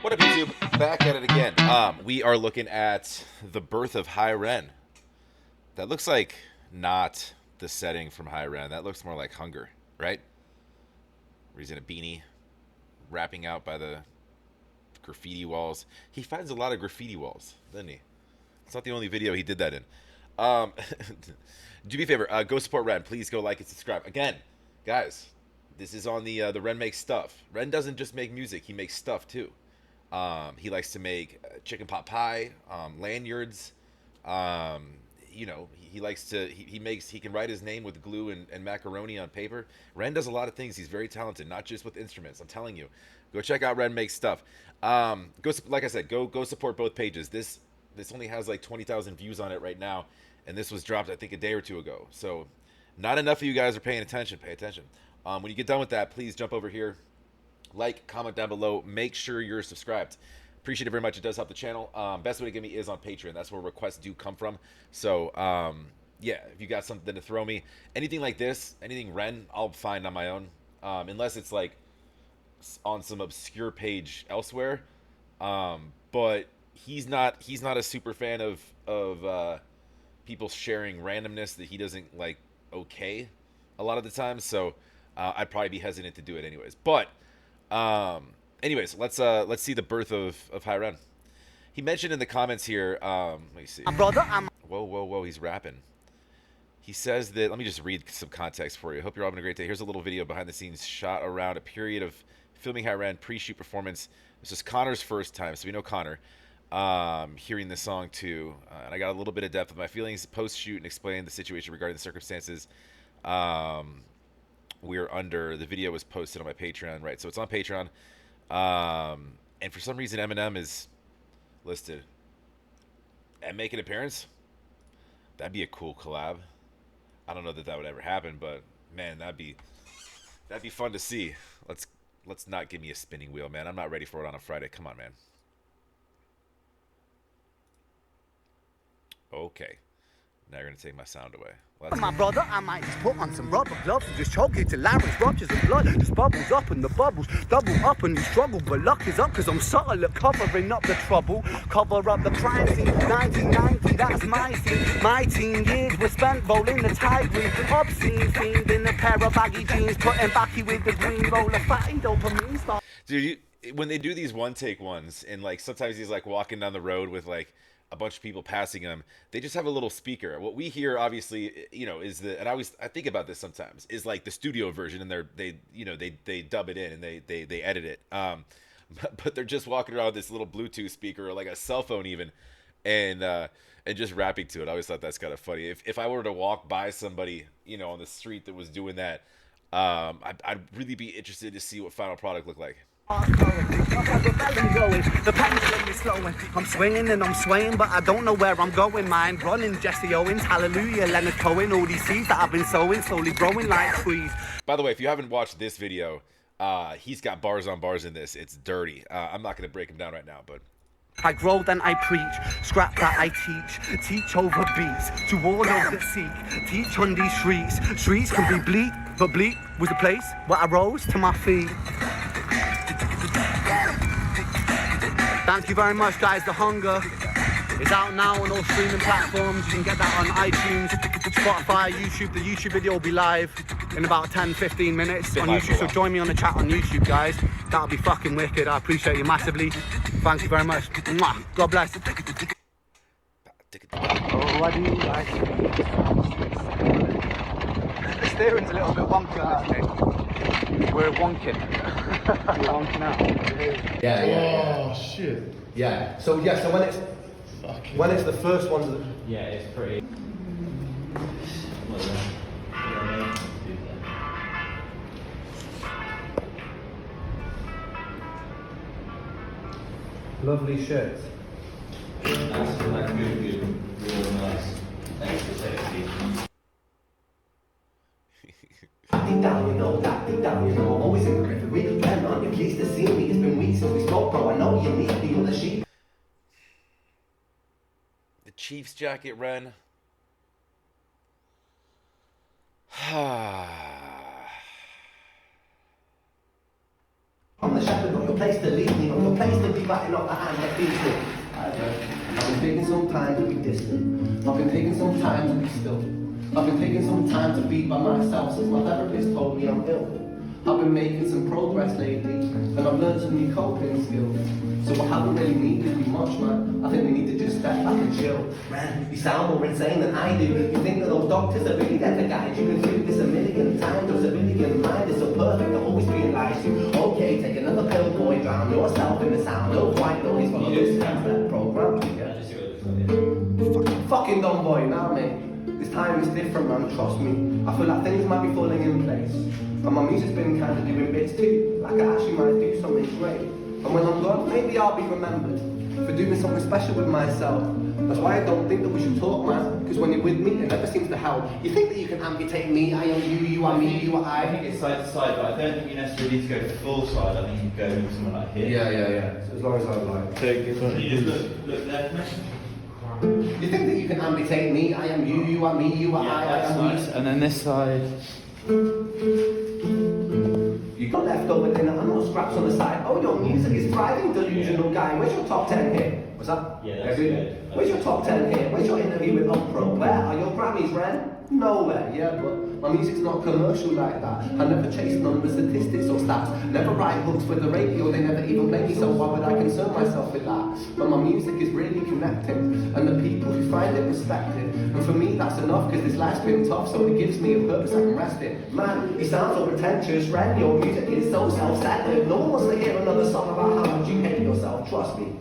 What up, YouTube? Back at it again. We are looking at the birth of Hi-Ren. That looks like not the setting from Hi-Ren. That looks more like Hunger, right? Where he's in a beanie, rapping out by the graffiti walls. He finds a lot of graffiti walls, doesn't he? It's not the only video he did that in. Um, do me a favor, go support Ren. Please go like and subscribe. Again, guys, this is on the Ren Makes Stuff. Ren doesn't just make music; he makes stuff too. He likes to make chicken pot pie, lanyards. Um, he likes to he can write his name with glue and macaroni on paper. Ren does a lot of things. He's very talented, not just with instruments. I'm telling you, go check out Ren Makes Stuff. Like I said, go support both pages. This only has like 20,000 views on it right now, and this was dropped I think a day or two ago. So not enough of you guys are paying attention. Pay attention. When you get done with that, please jump over here, like, comment down below, make sure you're subscribed. Appreciate it very much. It does help the channel. Best way to get me is on Patreon. That's where requests do come from. So yeah, if you got something to throw me, anything like this, anything Ren, I'll find on my own, unless it's like on some obscure page elsewhere. But he's not a super fan of people sharing randomness that he doesn't like. Okay, a lot of the time. So I'd probably be hesitant to do it anyways. But anyways, let's see the birth of Hyren. He mentioned in the comments here. Let me see. Whoa! He's rapping. He says that. Let me just read some context for you. Hope you're all having a great day. Here's a little video behind the scenes shot around a period of filming Hyren pre-shoot performance. This is Connor's first time, so we know Connor. Hearing this song too, and I got a little bit of depth of my feelings post-shoot and explained the situation regarding the circumstances. We're under. The video was posted on my Patreon, right? So it's on Patreon. And for some reason Eminem is listed and make an appearance. That'd be a cool collab. I don't know that would ever happen, but man, that'd be fun to see. Let's not give me a spinning wheel, man. I'm not ready for it on a Friday. Come on, man. Okay, now you're gonna take my sound away. My brother, I might just put on some rubber gloves and just choke it till larynx ruptures and blood just bubbles up and the bubbles double up and you struggle. But luck is up cause I'm subtle at covering up the trouble. Cover up the crime scene, 1990, that's my scene. My teen years were spent rolling the tiger, obscene fiend in a pair of baggy jeans, putting backy with the green roller fatty dopamine start. Dude, when they do these one-take ones, and like sometimes he's like walking down the road with like a bunch of people passing him, they just have a little speaker. What we hear, obviously, is the, and I think about this sometimes, is like the studio version, and they dub it in and they edit it. But they're just walking around with this little Bluetooth speaker or like a cell phone even, and just rapping to it. I always thought that's kind of funny. If I were to walk by somebody, on the street that was doing that, I'd really be interested to see what final product looked like. The pendulum is slowing. I'm swinging and I'm swaying, but I don't know where I'm going. Mind running, Jesse Owens, hallelujah, Leonard Cohen. All these seeds that I've been sowing, slowly growing like trees. By the way, if you haven't watched this video, he's got bars on bars in this. It's dirty. I'm not going to break him down right now, but I grow, then I preach. Scrap that I teach. Teach over beats. To all those that seek. Teach on these streets. Streets can be bleak, but bleak was the place where I rose to my feet. Thank you very much, guys. The Hunger is out now on all streaming platforms. You can get that on iTunes, Spotify, YouTube. The YouTube video will be live in about 10-15 minutes on YouTube, so join me on the chat on YouTube, guys. That'll be fucking wicked. I appreciate you massively. Thank you very much. Mwah. God bless. Oh, what do you like? The steering's a little bit wonky on this thing. We're wonking. We're wonking out. Yeah. Oh shit. Yeah. So when it's the first one. Yeah, it's pretty. Lovely shirt. That's like good, real nice, extra sexy. Deep down, deep down, always in the we can plan on you, pleased to see me. It's been weeks since we spoke, bro. I know you need the other sheep. The Chiefs jacket, Ren. I'm the shepherd, not your place to lead me, not your place to be biting off the hand that feeds me. I've been taking some time to be distant. I've been taking some time to be still. I've been taking some time to be by myself since my therapist told me I'm ill. I've been making some progress lately, and I've learned some new coping skills. So I haven't really needed you much, man. I think we need to just step back and chill. Man, you sound more insane than I do. You think that those doctors are really there to guide you. You can do this a million times, your civilian mind is so perfect, they're always being lied to. Okay, take another pill, boy, drown yourself in the sound of white noise. Follow this that program. I just see what it looks like. Fucking dumb boy, now mate. This time is different, man, trust me. I feel like things might be falling in place. And my music's been kind of doing bits too. Like I actually might do something great. And when I'm gone, maybe I'll be remembered for doing something special with myself. That's why I don't think that we should talk, man. Because when you're with me, it never seems to help. You think that you can amputate me, I am you, you are me, you are I I. think it's side to side, but I don't think you necessarily need to go full side. I think you go with someone like here. Yeah. So as long as I like take it. You just look left, mate. You think that you can amputate me, I am you, you are me, you are I That's am nice. And then this side. You got leftover dinner and no scraps on the side. Oh, your music is thriving, delusional guy. Where's your top 10 hit? What's that? Yeah, that's good. Where's your top 10 hit? Where's your interview with Oprah? Where are your Grammys, Ren? Nowhere, yeah, but my music's not commercial like that. I never chase numbers, statistics or stats. Never write hooks for the radio, they never even play me, so why would I concern myself with that? But my music is really connecting, and the people who find it respect it. And for me that's enough, because this life's been tough, so it gives me a purpose I can rest in. Man, you sound so pretentious, Ren, your music is so self-centered. No one wants to hear another song about how much you hate yourself, trust me.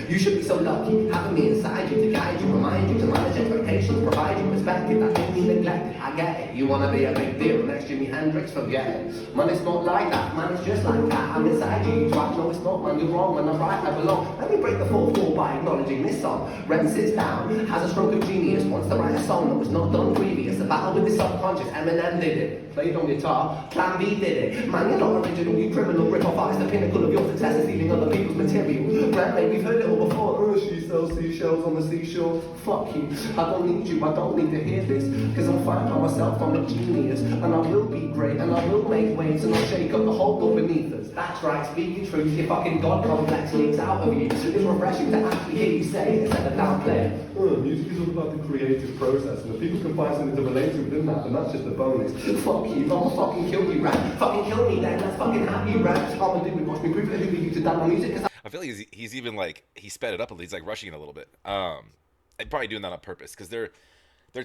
You should be so lucky, having me inside you to guide you, remind you, to manage expectations, provide you perspective that can be neglected. I get it, you wanna be a big deal next Jimi Hendrix, forget it. Man, it's not like that, man, it's just like that. I'm inside you, you twat, no it's not, man, you're wrong, when I'm right, I belong. Let me break the fourth wall by acknowledging this song. Ren sits down, has a stroke of genius, wants to write a song that was not done previous. A battle with the subconscious, Eminem did it. Played on guitar, Plan B did it. Man, you're not original, you criminal rip-off artist. The pinnacle of your success is stealing other people's material. Ren, mate, we've heard it all before. She sells seashells on the seashore. Fuck you, I don't need you, I don't need to hear this. Cause I'm fine by myself, I'm a genius. And I will be great, and I will make waves, and I'll shake up the whole world beneath us. That's right, speaking truth, your fucking God complex leaks out of you. It's refreshing to actually hear you say it instead of downplay it. Music is all about the creative process, and if people can find something to relate to within that, then that's just a bonus. Fuck you, I'ma fucking kill you, Ren. Fucking kill me then, let's fucking have you, Ren. I'm gonna do it, watch me prove it, who you to damn my music, cause I feel like he's even like he sped it up a little. He's like rushing it a little bit. And probably doing that on purpose because they're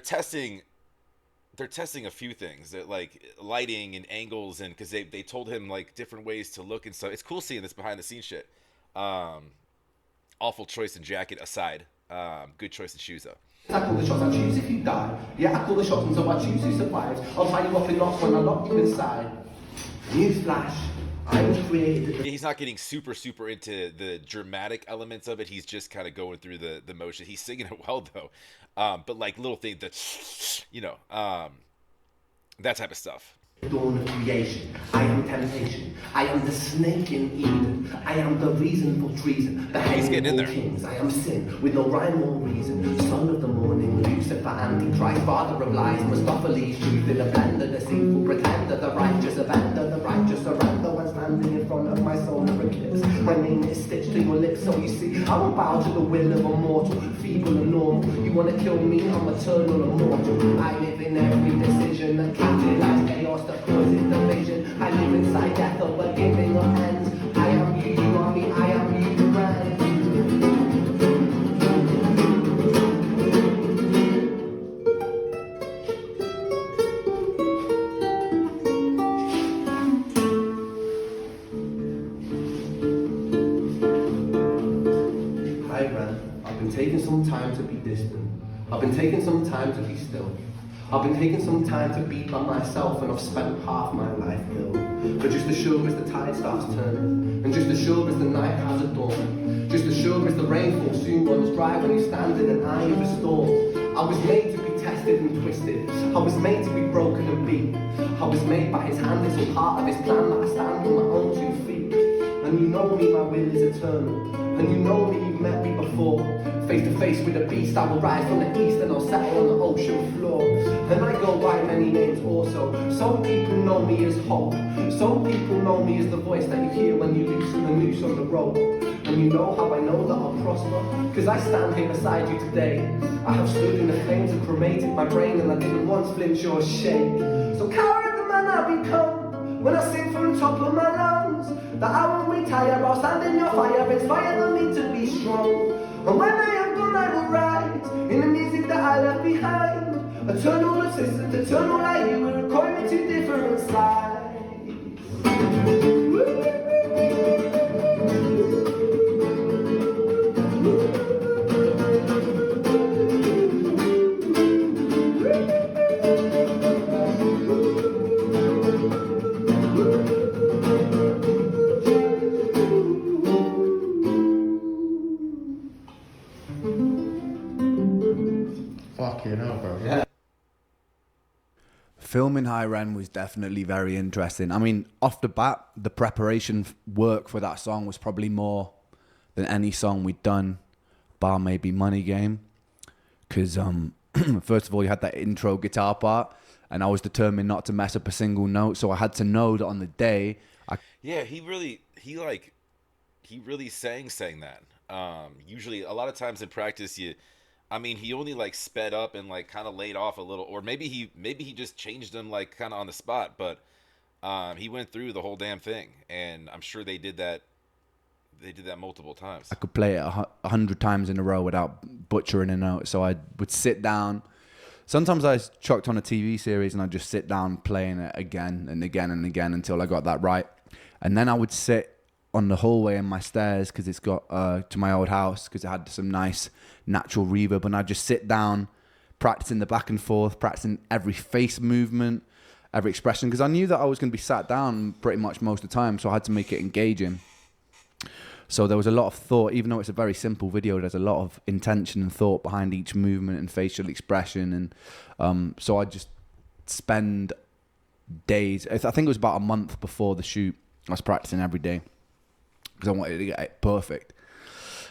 testing a few things that like lighting and angles, and because they told him like different ways to look and stuff. It's cool seeing this behind the scenes shit. Awful choice in jacket aside, good choice in shoes though. I call the shots, I choose if you die. Yeah, I call the shots and so I choose who survives. I'll tie you up in knots when I lock you inside. Newsflash, I was created. He's not getting super into the dramatic elements of it. He's just kind of going through the motion. He's singing it well though, but like little things that that type of stuff. Dawn of creation, I am temptation, I am the snake in Eden, I am the reason for treason, the He's getting in there. kings, I am sin, with no rhyme or reason, son of the morning, Lucifer, Antichrist, father of lies, Mustopheles, truth in a blender, deceitful pretender, the righteous offender, the righteous surrender, when standing in front of my solar eclipse, my name is stitched to your lips, so you see, I won't bow to the will of a mortal, feeble and normal, you wanna kill me, I'm eternal and mortal, I live in every decision, and catalyze chaos, that causes division. I live inside death of a giving of ends. I am you, you are me, I am you, Ren. Hi-Ren, I've been taking some time to be distant. I've been taking some time to be still. I've been taking some time to be by myself, and I've spent half my life ill. But just as sure as the tide starts turning, and just as sure as the night has a dawn, just as sure as the rainfall soon runs dry when you stand in an eye of a storm. I was made to be tested and twisted. I was made to be broken and beat. I was made by his hand, it's all part of his plan that I stand on my own 2 feet. And you know me, my will is eternal. And you know me, you've met me before. Face to face with a beast, I will rise from the east and I'll settle on the ocean floor. And I go by many names also. Some people know me as hope. Some people know me as the voice that you hear when you loosen the noose on the rope. And you know how I know that I'll prosper? Cause I stand here beside you today. I have stood in the flames and cremated my brain, and I didn't once flinch or shake. So coward the man I become, when I sing from the top of my lungs, that I won't retire, I'll stand in your fire, inspire me to be strong. And when I am gone I will rise, in the music that I left behind. Eternal assistant, eternal light, you will record me to different sides. Fucking hell, bro. Yeah. Filming Hi-Ren was definitely very interesting. I mean, off the bat, the preparation work for that song was probably more than any song we'd done, bar maybe Money Game. Because, first of all, you had that intro guitar part, and I was determined not to mess up a single note, so I had to know that on the day... Yeah, he really sang that. Usually, a lot of times in practice, he only like sped up and like kind of laid off a little, or maybe he just changed them like kind of on the spot. But he went through the whole damn thing, and I'm sure they did that. They did that multiple times. I could play it 100 times in a row without butchering a note. So I would sit down. Sometimes I chucked on a TV series and I'd just sit down playing it again and again and again until I got that right. And then I would sit on the hallway in my stairs, because it's got to my old house, because it had some nice natural reverb, and I'd just sit down practicing the back and forth, practicing every face movement, every expression, because I knew that I was going to be sat down pretty much most of the time, so I had to make it engaging. So there was a lot of thought. Even though it's a very simple video, there's a lot of intention and thought behind each movement and facial expression. And so I just spend days, I think it was about a month before the shoot, I was practicing every day because I wanted to get it perfect.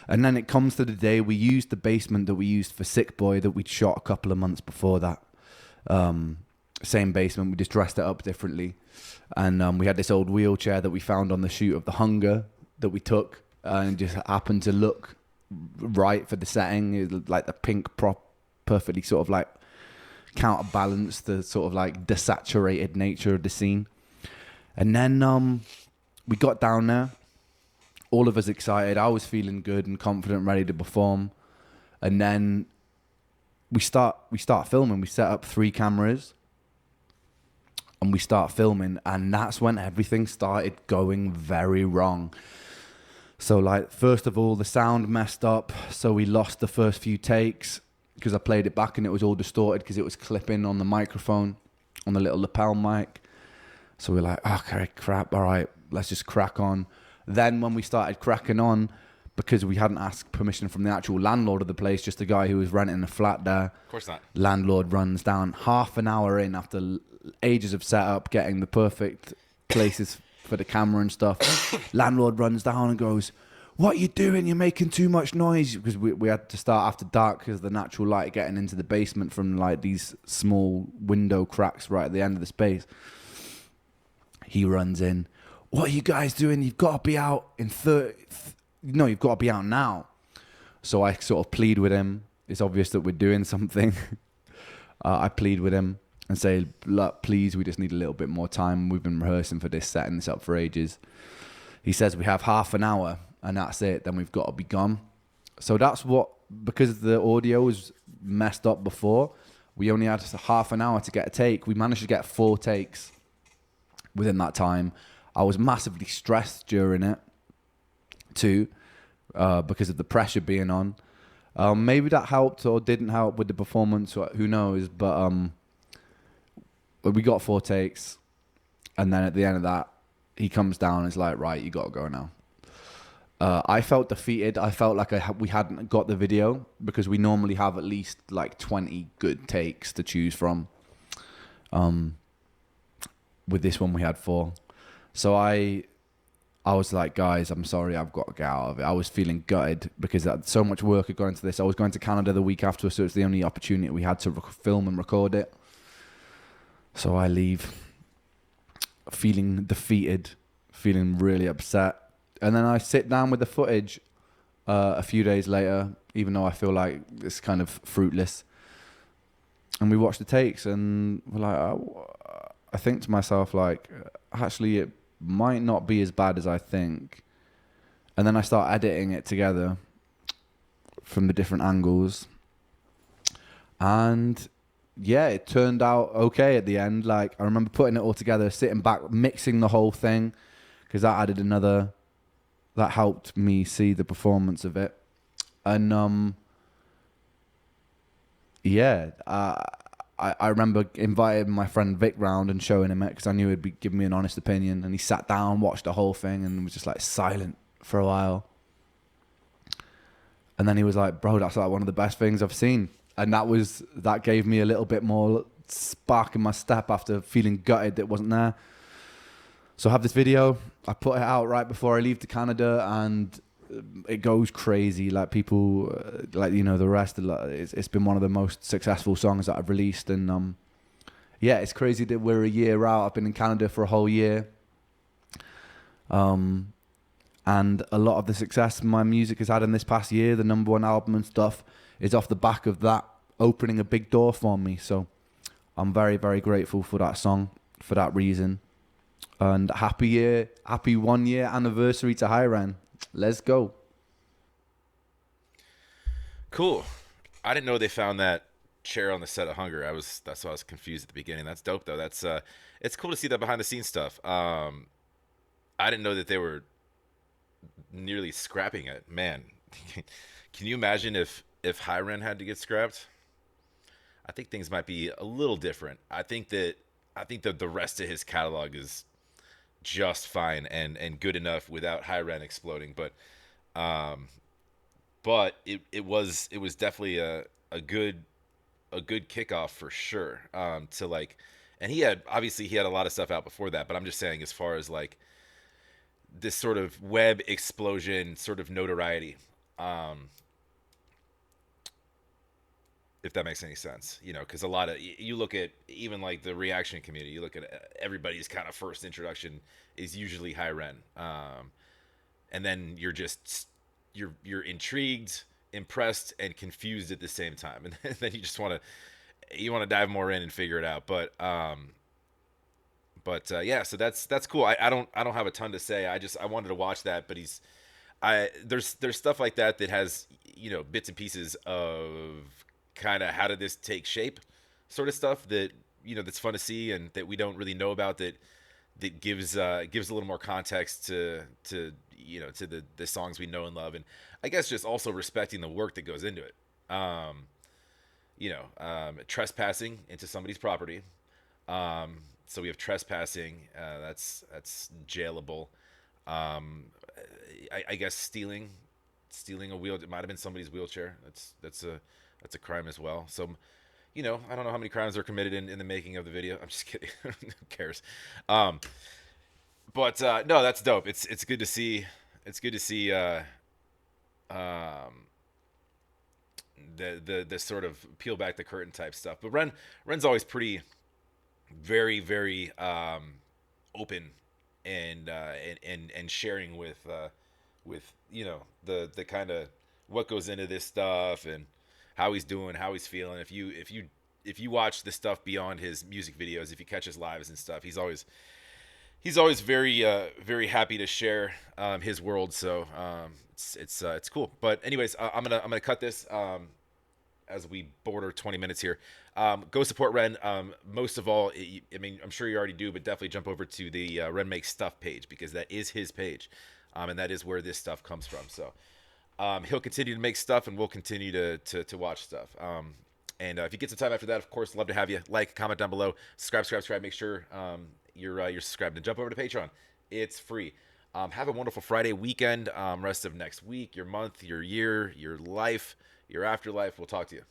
And then it comes to the day, we used the basement that we used for Sick Boy that we'd shot a couple of months before that. Same basement, we just dressed it up differently. And we had this old wheelchair that we found on the shoot of The Hunger that we took, and just happened to look right for the setting. It looked like the pink prop perfectly sort of like counterbalanced the sort of like desaturated nature of the scene. And then we got down there, all of us excited. I was feeling good and confident, ready to perform. And then we start filming. We set up 3 cameras and we start filming, and that's when everything started going very wrong. So like, first of all, the sound messed up, so we lost the first few takes because I played it back and it was all distorted because it was clipping on the microphone, on the little lapel mic. So we're like, okay, crap, all right, let's just crack on. Then when we started cracking on, because we hadn't asked permission from the actual landlord of the place, just the guy who was renting a flat there. Of course not. Landlord runs down half an hour in after ages of setup, getting the perfect places for the camera and stuff. Landlord runs down and goes, "What are you doing? You're making too much noise." Because we had to start after dark because the natural light getting into the basement from like these small window cracks right at the end of the space. He runs in. "What are you guys doing? You've got to be out in 30... No, you've got to be out now." So I sort of plead with him. It's obvious that we're doing something. I plead with him and say, "Look, please, we just need a little bit more time. We've been rehearsing for this, setting this up for ages." He says, "We have half an hour and that's it. Then we've got to be gone." So that's what, because the audio was messed up before, we only had half an hour to get a take. We managed to get 4 takes within that time. I was massively stressed during it too, because of the pressure being on. Maybe that helped or didn't help with the performance, who knows, but we got 4 takes, and then at the end of that, he comes down and is like, "Right, you got to go now." I felt defeated. I felt like we hadn't got the video, because we normally have at least like 20 good takes to choose from. With this one, we had 4. So I I was like, guys, I'm sorry, I've got to get out of it. I was feeling gutted because so much work had gone into this. I was going to Canada the week after, so it's the only opportunity we had to film and record it. So I leave feeling defeated, feeling really upset. And then I sit down with the footage a few days later, even though I feel like it's kind of fruitless. And we watch the takes, and we're like, I think to myself, like, actually, it might not be as bad as I think. And then I start editing it together from the different angles. And yeah, it turned out okay at the end. Like, I remember putting it all together, sitting back, mixing the whole thing, because that added another, that helped me see the performance of it. And yeah, I remember inviting my friend Vic round and showing him it because I knew he'd be giving me an honest opinion. And he sat down, watched the whole thing, and was just like silent for a while. And then he was like, "Bro, that's like one of the best things I've seen." And that gave me a little bit more spark in my step after feeling gutted that it wasn't there. So I have this video. I put it out right before I leave to Canada, and it goes crazy. Like, people, like, you know, the rest, it's been one of the most successful songs that I've released. And yeah, it's crazy that we're a year out. I've been in Canada for a whole year. And a lot of the success my music has had in this past year, the #1 album and stuff, is off the back of that opening a big door for me. So I'm very, very grateful for that song, for that reason. And happy 1 year anniversary to Hyren. Let's go. Cool. I didn't know they found that chair on the set of Hunger. That's why I was confused at the beginning. That's dope though. That's it's cool to see that behind the scenes stuff. I didn't know that they were nearly scrapping it. Man, can you imagine if Hyren had to get scrapped? I think things might be a little different. I think that the rest of his catalog is just fine and good enough without Hyren exploding. But it was definitely a good kickoff for sure. To like, and he had a lot of stuff out before that. But I'm just saying, as far as like this sort of web explosion, sort of notoriety. If that makes any sense, you know, because a lot of, you look at even like the reaction community, you look at everybody's kind of first introduction is usually Hi-Ren, and then you're you're intrigued, impressed, and confused at the same time, and then you just want to dive more in and figure it out. But yeah, so that's cool. I don't have a ton to say. I wanted to watch that, but there's stuff like that has, you know, bits and pieces of kind of how did this take shape sort of stuff that, you know, that's fun to see and that we don't really know about, that gives a little more context to you know, to the songs we know and love, and I guess just also respecting the work that goes into it. You know, trespassing into somebody's property, so we have trespassing, that's jailable. I guess stealing a wheel, it might have been somebody's wheelchair, that's a crime as well. So, you know, I don't know how many crimes are committed in the making of the video. I'm just kidding. Who cares? But no, that's dope. It's good to see. It's good to see the sort of peel back the curtain type stuff. But Ren's always pretty, very, very open and sharing with you know, the kind of what goes into this stuff and how he's doing, how he's feeling. If you watch the stuff beyond his music videos, if you catch his lives and stuff, he's always very very happy to share his world. So it's cool. But anyways, I'm gonna cut this as we border 20 minutes here. Go support Ren. Most of all, I mean, I'm sure you already do, but definitely jump over to the Ren Makes Stuff page, because that is his page, and that is where this stuff comes from. So. He'll continue to make stuff, and we'll continue to watch stuff. And if you get some time after that, of course, love to have you. Like, comment down below, subscribe. Make sure you're subscribed, and jump over to Patreon. It's free. Have a wonderful Friday weekend. Rest of next week, your month, your year, your life, your afterlife. We'll talk to you.